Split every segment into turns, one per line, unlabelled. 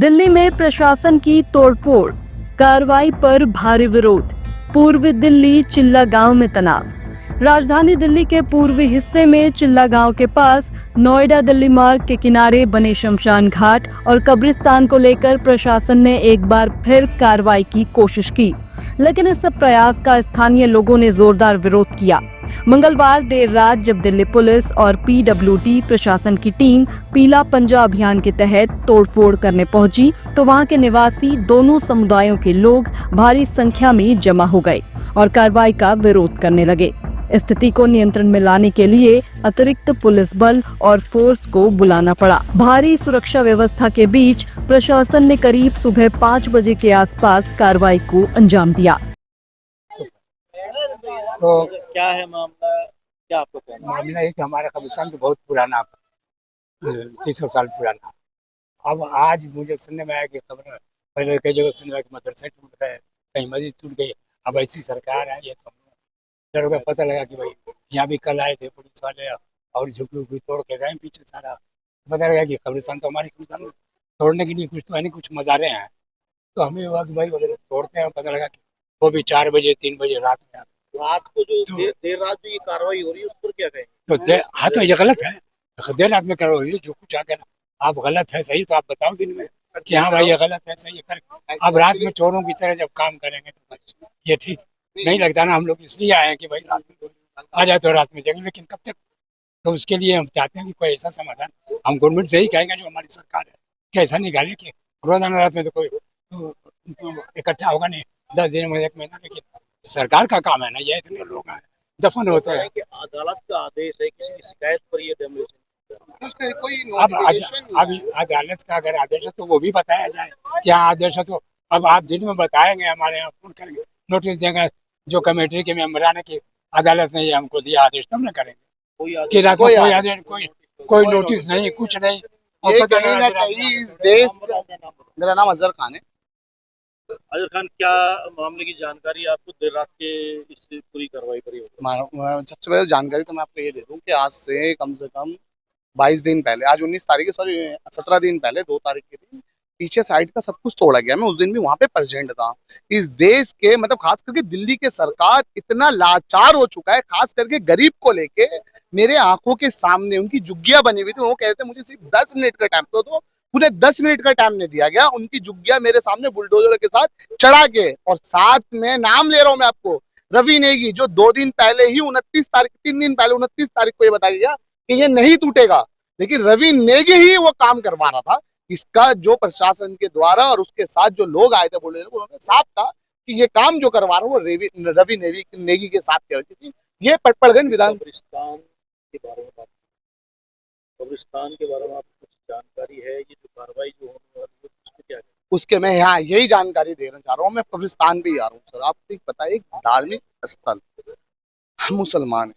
दिल्ली में प्रशासन की तोड़फोड़, कार्रवाई पर भारी विरोध। पूर्वी दिल्ली चिल्ला गांव में तनाव। राजधानी दिल्ली के पूर्वी हिस्से में चिल्ला गांव के पास नोएडा दिल्ली मार्ग के किनारे बने शमशान घाट और कब्रिस्तान को लेकर प्रशासन ने एक बार फिर कार्रवाई की कोशिश की, लेकिन इस प्रयास का स्थानीय लोगों ने जोरदार विरोध किया। मंगलवार देर रात जब दिल्ली पुलिस और पीडब्ल्यूडी प्रशासन की टीम पीला पंजा अभियान के तहत तोड़फोड़ करने पहुंची, तो वहां के निवासी दोनों समुदायों के लोग भारी संख्या में जमा हो गए और कार्रवाई का विरोध करने लगे। स्थिति को नियंत्रण में लाने के लिए अतिरिक्त पुलिस बल और फोर्स को बुलाना पड़ा। भारी सुरक्षा व्यवस्था के बीच प्रशासन ने करीब सुबह 5 बजे के आसपास कार्रवाई को अंजाम दिया।
तो
क्या है मामला, क्या आपको कहना है?
मामला है कि हमारा कब्रिस्तान तो बहुत पुराना, 300 साल पुराना। अब आज मुझे सुनने में आया कि खबर, पहले कई जगह सुनने में आया कि मदरसे टूट गए, कहीं मस्जिद टूट गई। अब ऐसी सरकार आई है तो डर का पता लगा कि भाई यहाँ भी कल आए थे पुलिस वाले और झुकी उकी तोड़ के गए पीछे सारा। पता लगा कि कब्रिस्तान तो हमारे कब्रिस्तान तोड़ने के लिए कुछ तो है नहीं, कुछ मज़ारे हैं। तो हमें हुआ कि भाई अगर तोड़ते हैं, पता लगा कि वो भी 4 बजे 3 बजे रात में आते।
रात को जो देर रात जो ये कार्रवाई हो रही है उस पर क्या कहेंगे?
तो हाँ, तो ये गलत है। देर रात में करो जो कुछ आगे ना, आप गलत है सही तो आप बताओ दिन में कि हाँ भाई ये गलत है सही है कर। अब रात में चोरों की तरह जब काम करेंगे तो ये ठीक नहीं लगता ना। हम लोग इसलिए आए हैं कि भाई रात में आ जाए तो रात में जगह, लेकिन कब तक? तो उसके लिए हम चाहते हैं कि कोई ऐसा समाधान हम गवर्नमेंट से ही कहेंगे जो हमारी सरकार है कि ऐसा निकाले कि रोजाना रात में तो कोई इकट्ठा होगा नहीं 10 दिन में 1 महीना। लेकिन सरकार का काम है ना, ये इतने लोग हैं दफन होते हैं
कि अदालत का आदेश है, किसी की शिकायत पर ये डेमोलिशन
अब अदालत का अगर आदेश है तो वो भी बताया जाए क्या आदेश है। तो अब आप दिन में बताएंगे, हमारे यहाँ फोन करेंगे, नोटिस देंगे जो कमेटी के मेंबरान है कि अदालत ने ये हमको दिया आदेश, तब न करेंगे। कि रात में कोई आदेश, कोई नोटिस नहीं, कुछ नहीं।
ये कहीं ना कहीं इस देश का, मेरा नाम अजहर खान है।
अजहर खान, क्या मामले की जानकारी आपको देर रात के इस पूरी कार्रवाई पर?
सबसे पहले जानकारी तो मैं आपको ये दे दूं कि आज से कम 22 दिन पहले, आज 19 तारीख है, सॉरी 17 दिन पहले 2 तारीख के दिन पीछे साइड का सब कुछ तोड़ा गया। मैं उस दिन भी वहां पे प्रेजेंट था। इस देश के मतलब खास करके दिल्ली के सरकार इतना लाचार हो चुका है, खास करके गरीब को लेके। मेरे आंखों के सामने उनकी झुग्गियां बनी हुई थी। वो कहते थे मुझे सिर्फ 10 मिनट का टाइम तो पूरे 10 मिनट का टाइम नहीं दिया गया। उनकी झुग्गियां मेरे सामने बुलडोजर के साथ चढ़ा के, और साथ में नाम ले रहा हूं मैं आपको, रवि नेगी, जो 2 दिन पहले ही 29 तारीख, 3 दिन पहले 29 तारीख को ये बताया गया कि ये नहीं टूटेगा, लेकिन रवि नेगी ही वो काम करवा रहा था। इसका जो प्रशासन के द्वारा और उसके साथ जो लोग आए थे बोले, उन्होंने साफ कहा कि ये काम जो करवा रहा है वो रवि नेगी के साथ कर रही थी। ये पटपड़गंज विधान
कब्रिस्तान के बारे में आपको कुछ जानकारी है? ये जो कार्रवाई जो होने वाली है उसमें क्या है?
उसके मैं यहाँ यही जानकारी देना चाह रहा हूँ। मैं कब्रिस्तान भी आ रहा हूँ सर। आपको पता है एक धार्मिक स्थल, हम मुसलमान हैं,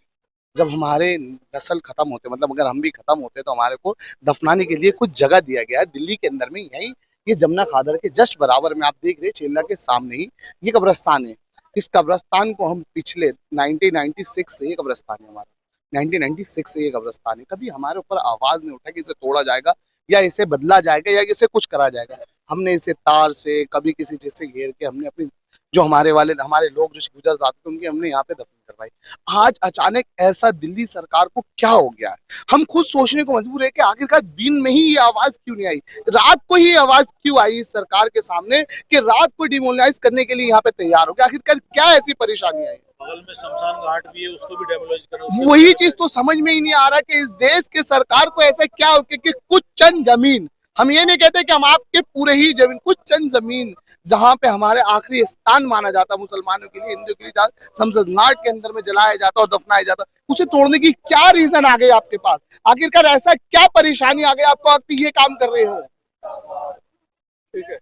जब हमारे नस्ल खत्म होते, मतलब अगर हम भी खत्म होते तो हमारे को दफनाने के लिए कुछ जगह दिया गया है दिल्ली के अंदर में। यही ये जमुना खादर के जस्ट बराबर में आप देख रहे हैं, चेला के सामने ही ये कब्रिस्तान है। इस कब्रिस्तान को हम पिछले 1996 से, ये कब्रिस्तान है हमारा, 1996 से ये कब्रिस्तान है। कभी हमारे ऊपर आवाज नहीं उठा कि इसे तोड़ा जाएगा या इसे बदला जाएगा या इसे कुछ करा जाएगा। हमने इसे तार से, कभी किसी चीज से घेर के, हमने अपनी जो हमारे लोग जो गुजर जाते थे उनकी हमने यहाँ पे दफन करवाई। आज अचानक ऐसा दिल्ली सरकार को क्या हो गया है? हम खुद सोचने को मजबूर है कि आखिरकार दिन में ही ये आवाज क्यों नहीं आई, रात को ही आवाज क्यों आई इस सरकार के सामने कि रात को डिमोलाइज करने के लिए यहाँ पे तैयार हो गया? आखिरकार क्या ऐसी परेशानी आई?
बगल में शमशान घाट भी है, उसको भी डेमोलाइज करना।
वही चीज तो समझ में ही नहीं आ रहा कि इस देश के सरकार को ऐसा क्या हो कि कुछ चंद जमीन, हम ये नहीं कहते कि हम आपके पूरे ही जमीन, कुछ चंद जमीन जहां पे हमारे आखिरी स्थान माना जाता मुसलमानों के लिए, हिंदू के लिए, शमशान घाट के अंदर में जलाया जाता और दफनाया जाता, उसे तोड़ने की क्या रीजन आ गई आपके पास? आखिरकार ऐसा क्या परेशानी आ गई आपको, आप ये काम कर रहे हो? ठीक है,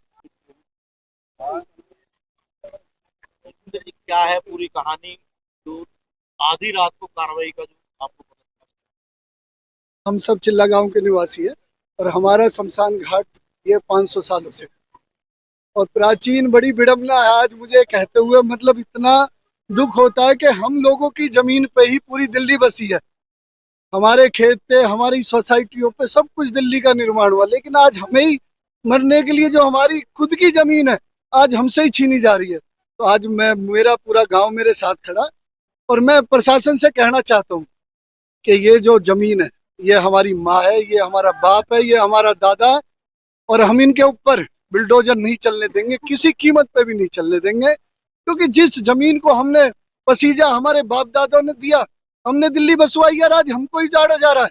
क्या है पूरी कहानी जो आधी रात को कार्रवाई का जो आपको पता?
हम सब चिल्ला गांव के निवासी है और हमारा शमशान घाट ये 500 सालों से और प्राचीन, बड़ी विडम्बना है आज मुझे कहते हुए, मतलब इतना दुख होता है कि हम लोगों की जमीन पे ही पूरी दिल्ली बसी है। हमारे खेत पे, हमारी सोसाइटियों पे सब कुछ दिल्ली का निर्माण हुआ, लेकिन आज हमें ही मरने के लिए जो हमारी खुद की जमीन है आज हमसे ही छीनी जा रही है। तो आज मेरा पूरा गांव मेरे साथ खड़ा, और मैं प्रशासन से कहना चाहता हूँ कि ये जो जमीन है ये हमारी माँ है, ये हमारा बाप है, ये हमारा दादा है, और हम इनके ऊपर बिल्डोजर नहीं चलने देंगे, किसी कीमत पे भी नहीं चलने देंगे। क्योंकि जिस जमीन को हमने पसीजा हमारे बाप दादाओं ने दिया, हमने दिल्ली बसवाई है, आज हमको ही जाड़ा जा रहा है।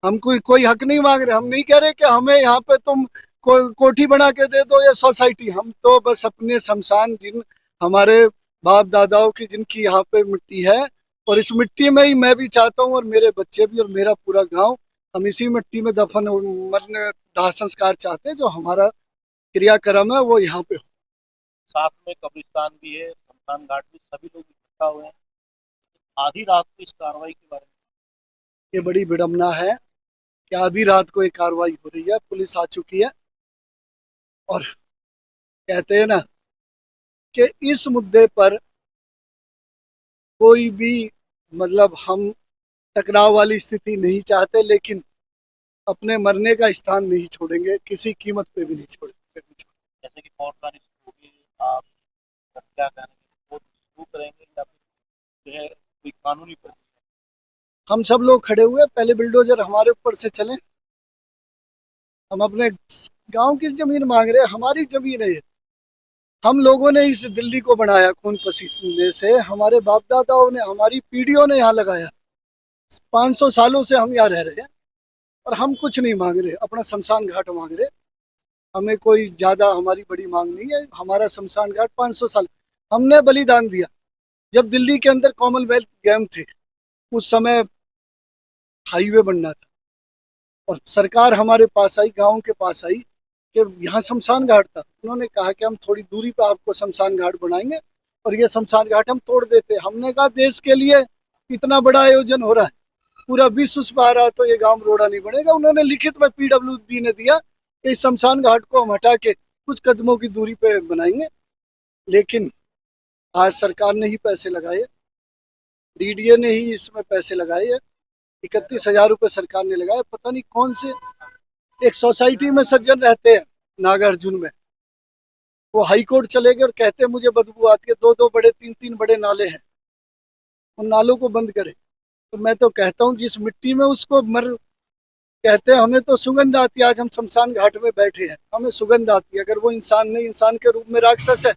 हम कोई हक नहीं मांग रहे, हम नहीं कह रहे कि हमें यहाँ पे तुम कोठी बना के दे दो या सोसाइटी। हम तो बस अपने शमशान, जिन हमारे बाप दादाओं की जिनकी यहाँ पे मिट्टी है, और इस मिट्टी में ही मैं भी चाहता हूँ और मेरे बच्चे भी और मेरा पूरा गांव, हम इसी मिट्टी में दफन मरने दाह संस्कार चाहते हैं। जो हमारा क्रियाक्रम है वो यहाँ पे हो।
साथ में कब्रिस्तान भी है, शमशान घाट भी, सभी लोग इकट्ठा हुए हैं। आधी रात को इस कार्रवाई के बारे में
ये बड़ी विडम्बना है कि आधी रात को एक कार्रवाई हो रही है, पुलिस आ चुकी है, और कहते हैं ना कि इस मुद्दे पर कोई भी मतलब हम टकराव वाली स्थिति नहीं चाहते, लेकिन अपने मरने का स्थान नहीं छोड़ेंगे, किसी कीमत पे भी नहीं छोड़ेंगे।
जैसे कि फोर्टलाइन होगी, आप क्या करेंगे, वो शुरू करेंगे या फिर जो है कोई कानूनी प्रक्रिया?
हम सब लोग खड़े हुए, पहले बिल्डोजर हमारे ऊपर से चले। हम अपने गांव की जमीन मांग रहे हैं, हमारी जमीन है ये। हम लोगों ने इस दिल्ली को बनाया खून पसीने से, हमारे बाप दादाओं ने, हमारी पीढ़ियों ने यहाँ लगाया। 500 सालों से हम यहाँ रह रहे हैं, और हम कुछ नहीं मांग रहे, अपना शमशान घाट मांग रहे। हमें कोई ज्यादा हमारी बड़ी मांग नहीं है। हमारा शमशान घाट 500 साल हमने बलिदान दिया। जब दिल्ली के अंदर कॉमनवेल्थ गेम थे, उस समय हाईवे बनना था, और सरकार हमारे पास आई, गांव के पास आई कि यहाँ शमशान घाट था। उन्होंने कहा कि हम थोड़ी दूरी पर आपको शमशान घाट बनाएंगे, और ये शमशान घाट हम तोड़ देते। हमने कहा देश के लिए इतना बड़ा आयोजन हो रहा है, पूरा विश्व उस पर आ रहा है, तो ये गांव रोड़ा नहीं बनेगा। उन्होंने लिखित में पीडब्ल्यूडी ने दिया कि इस शमशान घाट को हम हटा के कुछ कदमों की दूरी पे बनाएंगे। लेकिन आज सरकार ने ही पैसे लगाए, डीडीए ने ही इसमें पैसे लगाए है। 31,000 रुपये सरकार ने लगाए। पता नहीं कौन से एक सोसाइटी में सज्जन रहते हैं नागार्जुन में, वो हाई कोर्ट चले गए और कहते हैं मुझे बदबू आती है। 2-2 बड़े 3-3 बड़े नाले हैं, उन नालों को बंद करें। तो मैं तो कहता हूँ जिस मिट्टी में उसको कहते हैं, हमें तो सुगंध आती है। आज हम शमशान घाट में बैठे हैं, हमें सुगंध आती है। अगर वो इंसान नहीं, इंसान के रूप में राक्षस है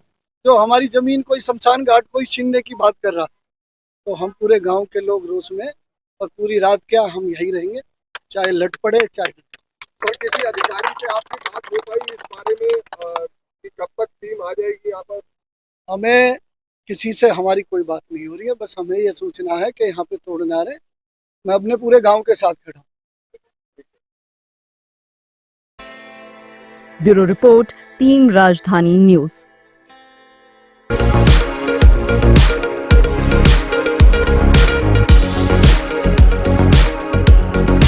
जो हमारी जमीन कोई शमशान घाट कोई छीनने की बात कर रहा, तो हम पूरे गांव के लोग रोष में, और पूरी रात क्या हम यहीं रहेंगे, चाहे लट पड़े चाहे।
और किसी अधिकारी से आपकी बात हो पाई इस बारे में कि कब तक टीम आ जाएगी यहाँ पर?
हमें किसी से हमारी कोई बात नहीं हो रही है, बस हमें ये सूचना है कि यहाँ पे तोड़ने आ रहे। मैं अपने पूरे गांव के साथ खड़ा हूँ।
ब्यूरो रिपोर्ट, टीम राजधानी न्यूज।